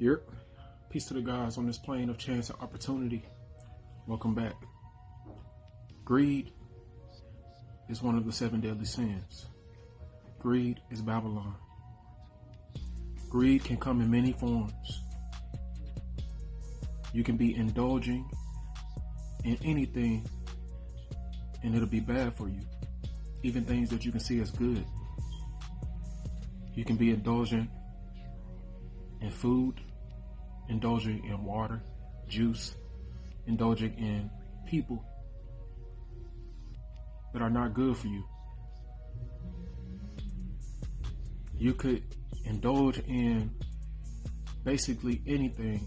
Yep. Peace to the guys on this plane of chance and opportunity. Welcome back. Greed is one of the 7 deadly sins. Greed is Babylon. Greed can come in many forms. You can be indulging in anything and it'll be bad for you. Even things that you can see as good. You can be indulging in food, indulging in water, juice, indulging in people that are not good for you. You could indulge in basically anything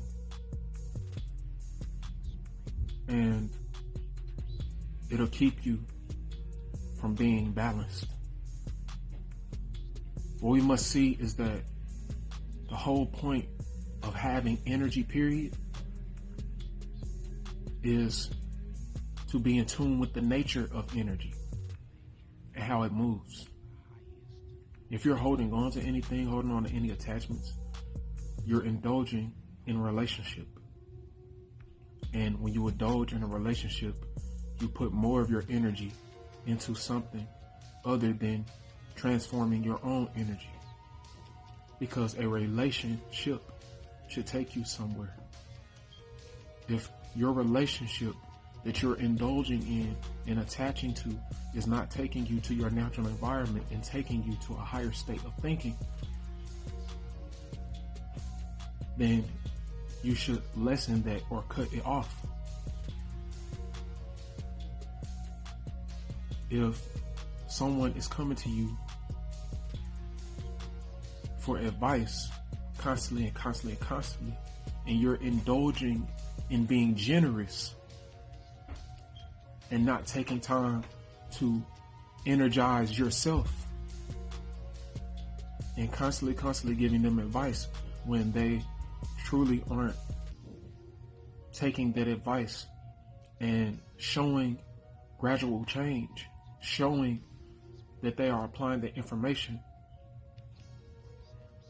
and it'll keep you from being balanced. What we must see is that the whole point of having energy, period, is to be in tune with the nature of energy and how it moves. If you're holding on to anything, holding on to any attachments, you're indulging in a relationship. And when you indulge in a relationship, you put more of your energy into something other than transforming your own energy. Because a relationship should take you somewhere. If your relationship that you're indulging in and attaching to is not taking you to your natural environment and taking you to a higher state of thinking, then you should lessen that or cut it off. If someone is coming to you for advice constantly, and you're indulging in being generous and not taking time to energize yourself and constantly giving them advice when they truly aren't taking that advice and showing gradual change, showing that they are applying the information,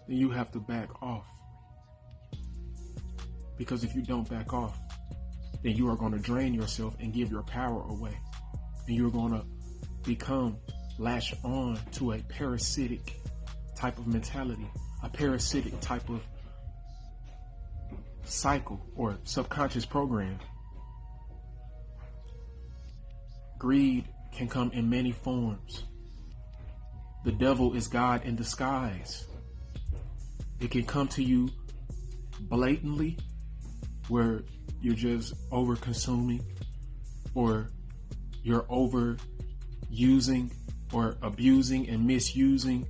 then you have to back off. Because if you don't back off, then you are going to drain yourself and give your power away. And you're going to become latched on to a parasitic type of mentality, a parasitic type of cycle or subconscious program. Greed can come in many forms. The devil is God in disguise. It can come to you blatantly, where you're just over consuming or you're over using or abusing and misusing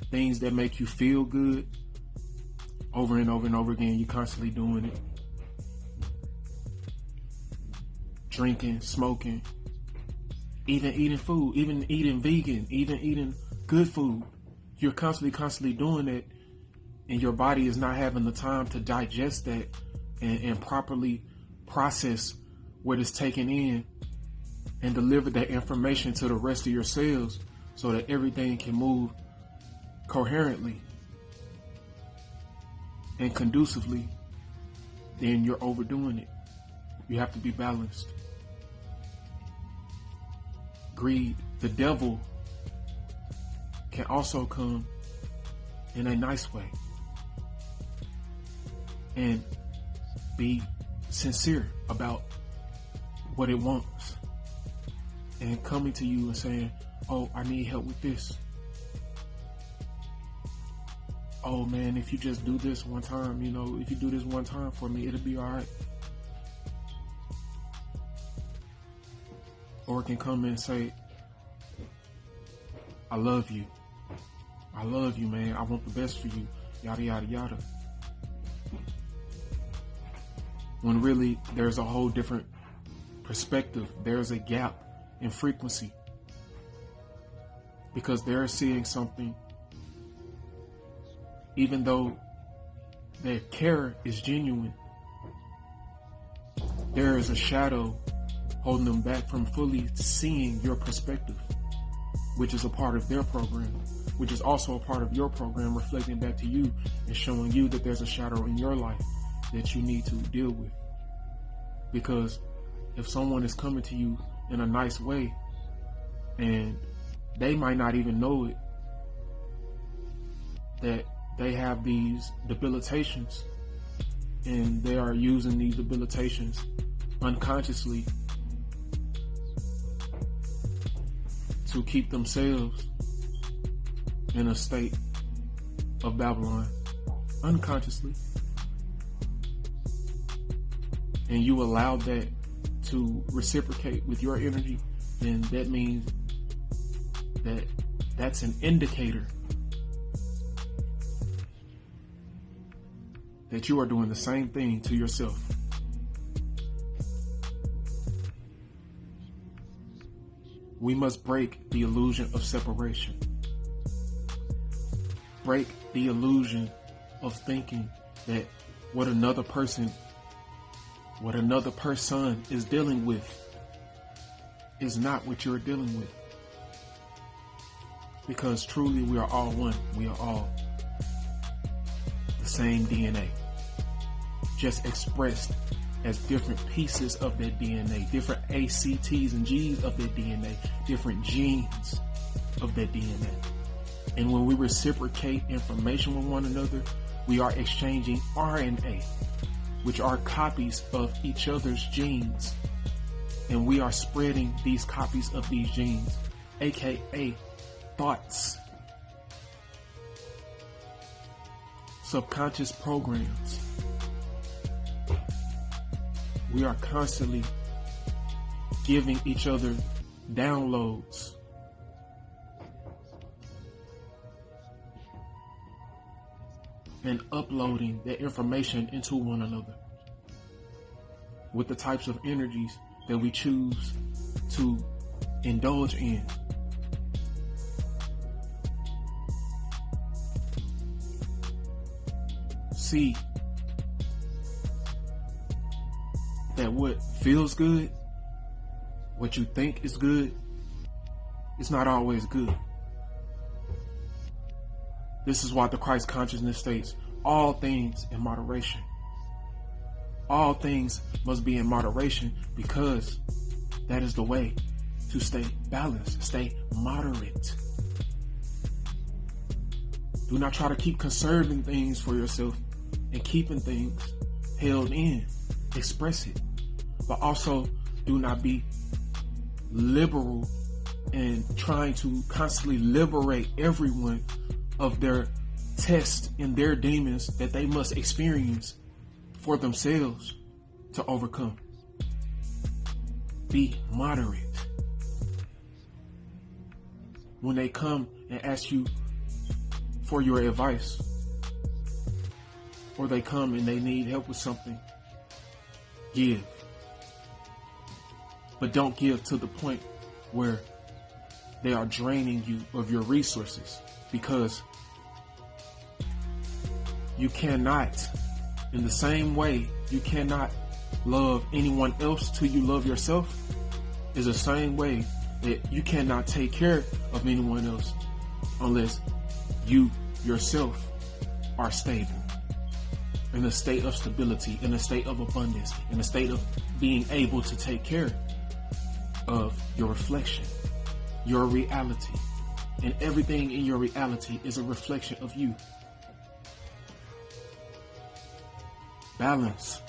things that make you feel good over and over and over again. You're constantly doing it. Drinking, smoking, even eating food, even eating vegan, even eating good food. You're constantly doing it, and your body is not having the time to digest that and properly process what is taken in and deliver that information to the rest of your cells so that everything can move coherently and conducively. Then you're overdoing it. You have to be balanced. Greed, the devil, can also come in a nice way and be sincere about what it wants and coming to you and saying, oh, I need help with this. Oh man, if you just do this one time, if you do this one time for me, it'll be all right. Or it can come and say, I love you. I love you, man. I want the best for you. Yada, yada, yada. When really there's a whole different perspective. There's a gap in frequency. Because they're seeing something, even though their care is genuine, there is a shadow holding them back from fully seeing your perspective, which is a part of their program, which is also a part of your program, reflecting back to you and showing you that there's a shadow in your life that you need to deal with. Because if someone is coming to you in a nice way and they might not even know it, that they have these debilitations, and they are using these debilitations unconsciously to keep themselves in a state of Babylon, unconsciously. And you allow that to reciprocate with your energy, then that means that that's an indicator that you are doing the same thing to yourself. We must break the illusion of separation. Break the illusion of thinking that what another person is dealing with is not what you're dealing with. Because truly we are all one. We are all the same DNA, just expressed as different pieces of that DNA, different ACTs and Gs of that DNA, different genes of that DNA. And when we reciprocate information with one another, we are exchanging RNA, which are copies of each other's genes. And we are spreading these copies of these genes, aka thoughts, subconscious programs. We are constantly giving each other downloads. And uploading that information into one another with the types of energies that we choose to indulge in. See that what feels good, what you think is good, it's not always good. This is why the Christ consciousness states all things in moderation. All things must be in moderation, because that is the way to stay balanced, stay moderate. Do not try to keep conserving things for yourself and keeping things held in. Express it. But also do not be liberal and trying to constantly liberate everyone of their tests and their demons that they must experience for themselves to overcome. Be moderate. When they come and ask you for your advice, or they come and they need help with something, give. But don't give to the point where they are draining you of your resources, because you cannot, in the same way you cannot love anyone else till you love yourself, is the same way that you cannot take care of anyone else unless you yourself are stable, in a state of stability, in a state of abundance, in a state of being able to take care of your reflection, your reality. And everything in your reality is a reflection of you. Balance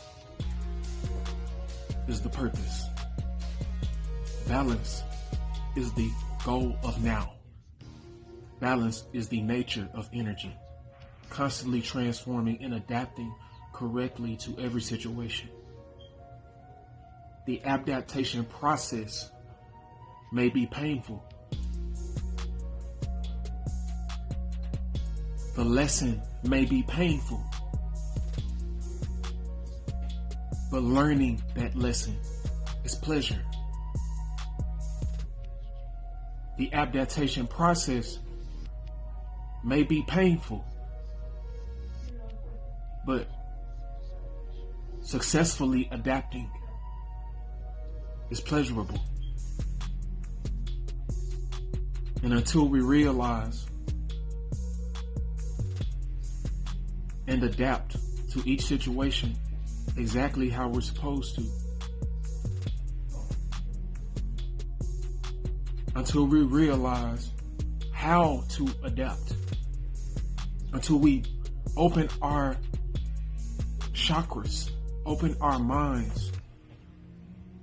is the purpose. Balance is the goal of now. Balance is the nature of energy, constantly transforming and adapting correctly to every situation. The adaptation process may be painful. The lesson may be painful. But learning that lesson is pleasure. The adaptation process may be painful, but successfully adapting is pleasurable. And until we realize and adapt to each situation exactly how we're supposed to, until we realize how to adapt, until we open our chakras, open our minds,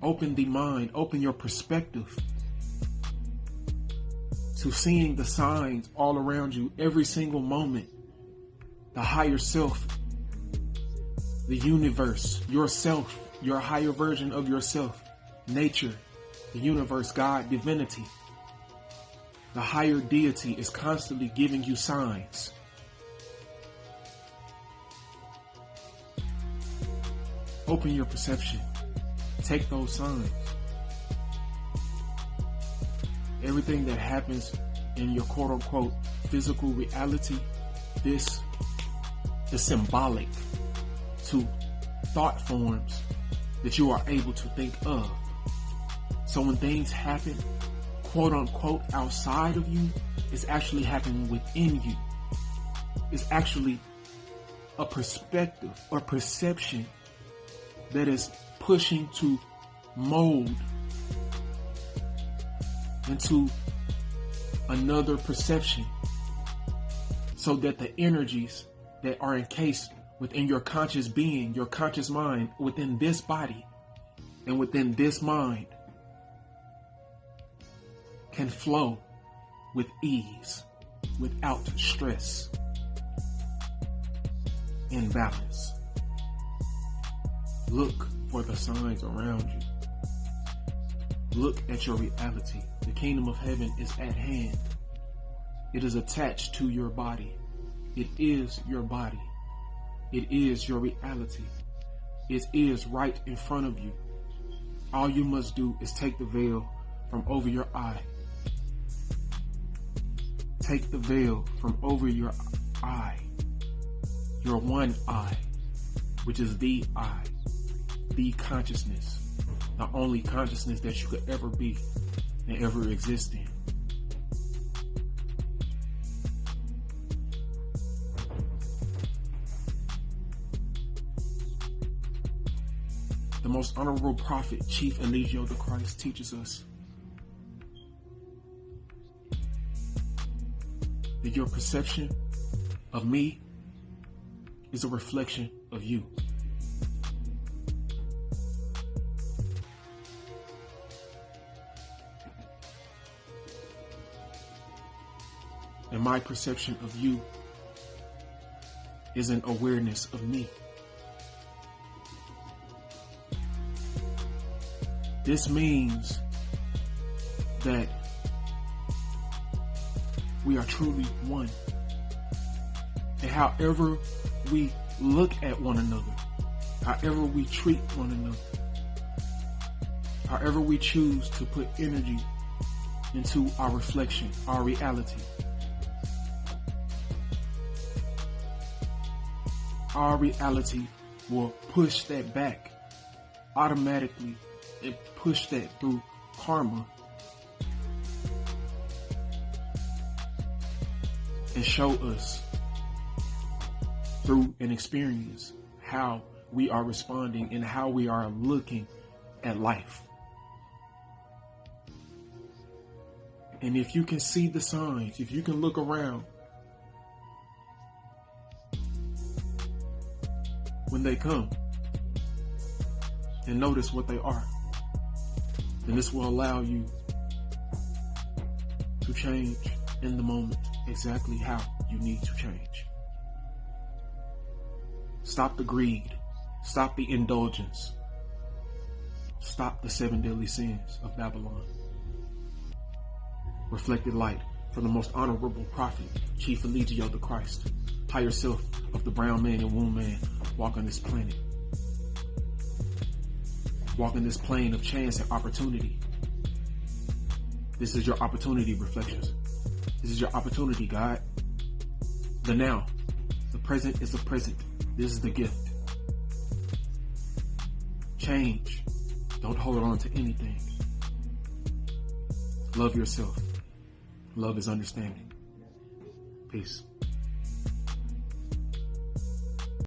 open the mind, open your perspective to seeing the signs all around you every single moment, the higher self, the universe, yourself, your higher version of yourself, nature, the universe, God, divinity. The higher deity is constantly giving you signs. Open your perception. Take those signs. Everything that happens in your quote unquote physical reality, this is symbolic to thought forms that you are able to think of. So when things happen, quote unquote, outside of you, it's actually happening within you. It's actually a perspective or perception that is pushing to mold into another perception so that the energies that are encased within your conscious being, your conscious mind, within this body and within this mind can flow with ease, without stress, in balance. Look for the signs around you. Look at your reality. The kingdom of heaven is at hand. It is attached to your body. It is your body. It is your reality. It is right in front of you. All you must do is take the veil from over your eye. Take the veil from over your eye, your one eye, which is the eye, the consciousness, the only consciousness that you could ever be and ever exist in. The most honorable prophet, Chief Eligio the Christ, teaches us that your perception of me is a reflection of you. And my perception of you is an awareness of me. This means that we are truly one. And however we look at one another, however we treat one another, however we choose to put energy into our reflection, our reality, our reality will push that back automatically and push that through karma and show us through an experience how we are responding and how we are looking at life. And if you can see the signs, if you can look around when they come and notice what they are, then this will allow you to change in the moment exactly how you need to change. Stop the greed. Stop the indulgence. Stop the 7 deadly sins of Babylon. Reflected light from the most honorable prophet, Chief Eligio the Christ, higher self of the brown man and Wombman, walk on this planet. Walk in this plane of chance and opportunity. This is your opportunity, reflections. This is your opportunity, God. The now. The present is the present. This is the gift. Change. Don't hold on to anything. Love yourself. Love is understanding. Peace.